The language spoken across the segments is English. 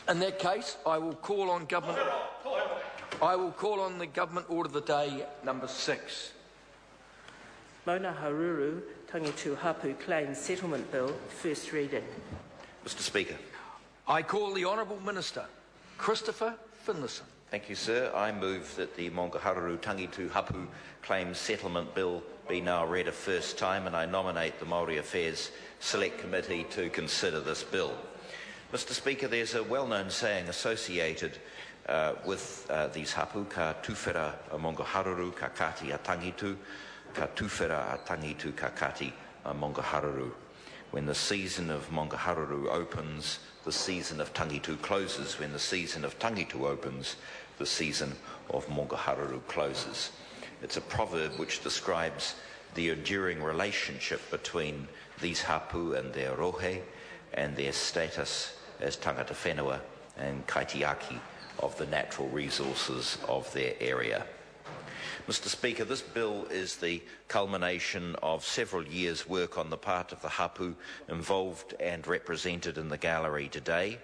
In that case, I will call on the Government Order of the Day number 6. Maungaharuru-Tangitu Hapu Claims Settlement Bill, first reading. Mr. Speaker. I call the Honourable Minister, Christopher Finlayson. Thank you, sir. I move that the Maungaharuru-Tangitu Hapu Claims Settlement Bill be now read a first time, and I nominate the Māori Affairs Select Committee to consider this bill. Mr. Speaker, there's a well-known saying associated with these hapu, ka tuwhera a Maungaharuru ka kati a Tangitu, ka tuwhera a Tangitu ka kati a Maungaharuru. When the season of Maungaharuru opens, the season of Tangitu closes. When the season of Tangitu opens, the season of Maungaharuru closes. It's a proverb which describes the enduring relationship between these hapu and their rohe and their status as tangata whenua and kaitiaki of the natural resources of their area. Mr. Speaker, this bill is the culmination of several years' work on the part of the hapu involved and represented in the gallery today,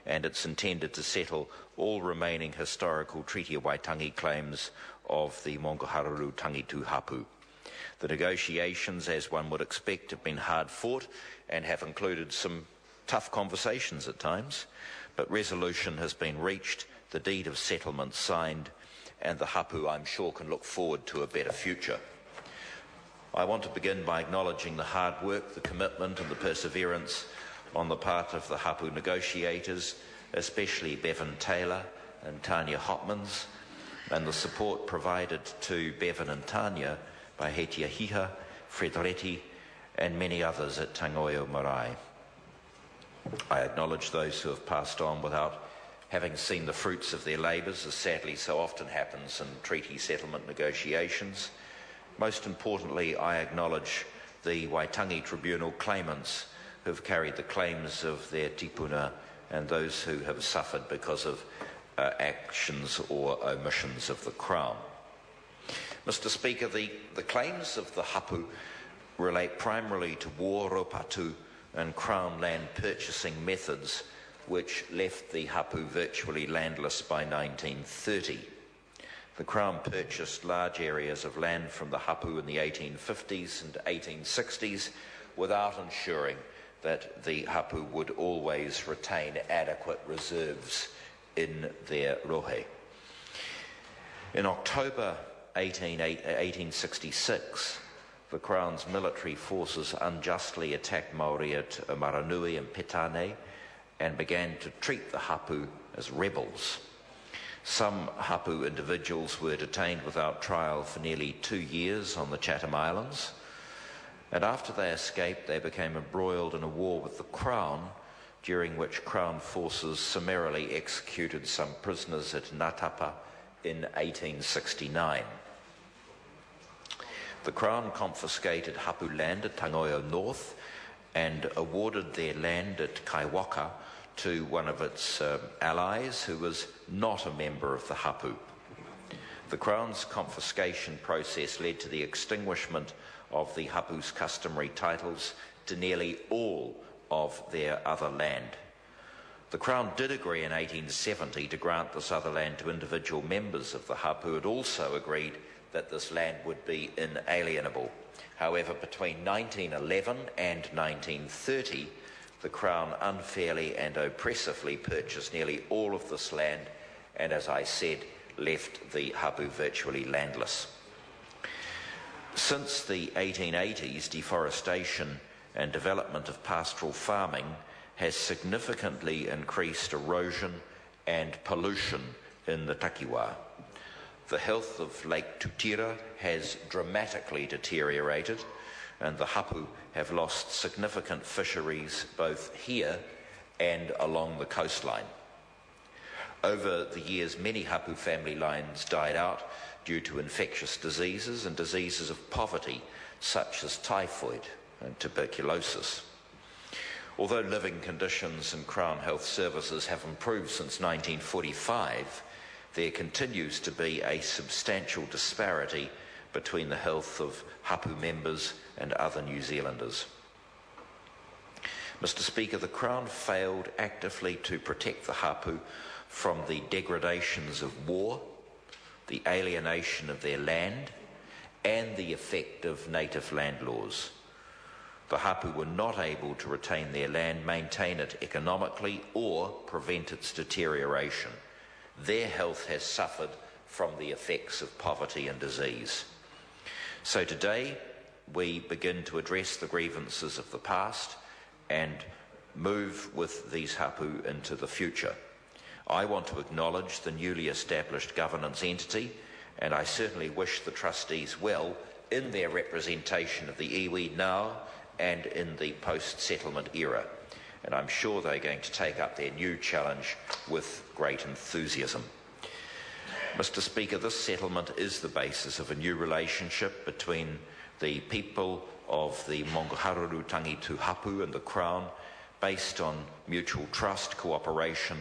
and it's intended to settle all remaining historical Treaty of Waitangi claims of the Maungaharuru-Tangitu hapu. The negotiations, as one would expect, have been hard fought and have included some tough conversations at times, but resolution has been reached, the deed of settlement signed, and the hapu, I'm sure, can look forward to a better future. I want to begin by acknowledging the hard work, the commitment and the perseverance on the part of the hapu negotiators, especially Bevan Taylor and Tanya Hopmans, and the support provided to Bevan and Tanya by Hetia Hiha, Frederetti and many others at Tangoio Marae. I acknowledge those who have passed on without having seen the fruits of their labours, as sadly so often happens in treaty settlement negotiations. Most importantly, I acknowledge the Waitangi Tribunal claimants who have carried the claims of their tipuna and those who have suffered because of actions or omissions of the Crown. Mr. Speaker, the claims of the hapu relate primarily to war, ropatu and Crown land purchasing methods which left the hapu virtually landless by 1930. The Crown purchased large areas of land from the hapu in the 1850s and 1860s without ensuring that the hapu would always retain adequate reserves in their rohe. In October 1866, the Crown's military forces unjustly attacked Māori at Maranui and Petane and began to treat the hapu as rebels. Some hapu individuals were detained without trial for nearly 2 years on the Chatham Islands, and after they escaped they became embroiled in a war with the Crown, during which Crown forces summarily executed some prisoners at Ngatapa in 1869. The Crown confiscated hapu land at Tangoio North and awarded their land at Kaiwaka to one of its allies who was not a member of the hapu. The Crown's confiscation process led to the extinguishment of the hapu's customary titles to nearly all of their other land. The Crown did agree in 1870 to grant this other land to individual members of the hapu. It also agreed that this land would be inalienable. However, between 1911 and 1930, the Crown unfairly and oppressively purchased nearly all of this land and, as I said, left the hapu virtually landless. Since the 1880s, deforestation and development of pastoral farming has significantly increased erosion and pollution in the takiwā. The health of Lake Tutira has dramatically deteriorated, and the hapu have lost significant fisheries both here and along the coastline. Over the years, many hapu family lines died out due to infectious diseases and diseases of poverty, such as typhoid and tuberculosis. Although living conditions in Crown Health Services have improved since 1945, there continues to be a substantial disparity between the health of hapu members and other New Zealanders. Mr. Speaker, the Crown failed actively to protect the Hapu from the degradations of war, the alienation of their land, and the effect of native land laws. The Hapu were not able to retain their land, maintain it economically, or prevent its deterioration. Their health has suffered from the effects of poverty and disease. So today, we begin to address the grievances of the past and move with these Hapu into the future. I want to acknowledge the newly established governance entity, and I certainly wish the trustees well in their representation of the iwi now and in the post-settlement era. And I'm sure they're going to take up their new challenge with great enthusiasm. Mr. Speaker, this settlement is the basis of a new relationship between the people of the Maungaharuru-Tangitu Hapu and the Crown, based on mutual trust, cooperation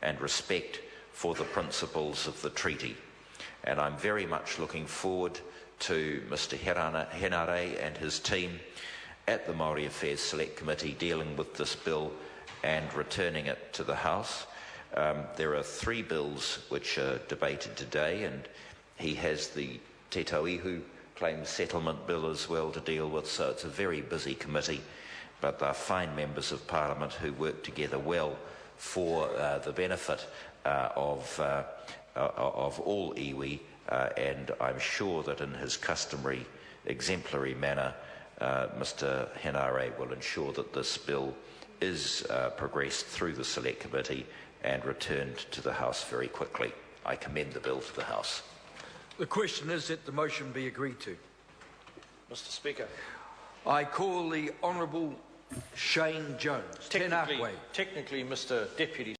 and respect for the principles of the treaty. And I'm very much looking forward to Mr. Henare and his team at the Māori Affairs Select Committee dealing with this bill and returning it to the House. There are 3 bills which are debated today, and he has the Te Tauihu Claims Settlement Bill as well to deal with, so it's a very busy committee, but they're fine members of Parliament who work together well for the benefit of all iwi, and I'm sure that in his customary exemplary manner, Mr. Henare will ensure that this bill is progressed through the Select Committee and returned to the House very quickly. I commend the bill to the House. The question is that the motion be agreed to. Mr. Speaker. I call the Honourable Shane Jones. Technically, Mr. Deputy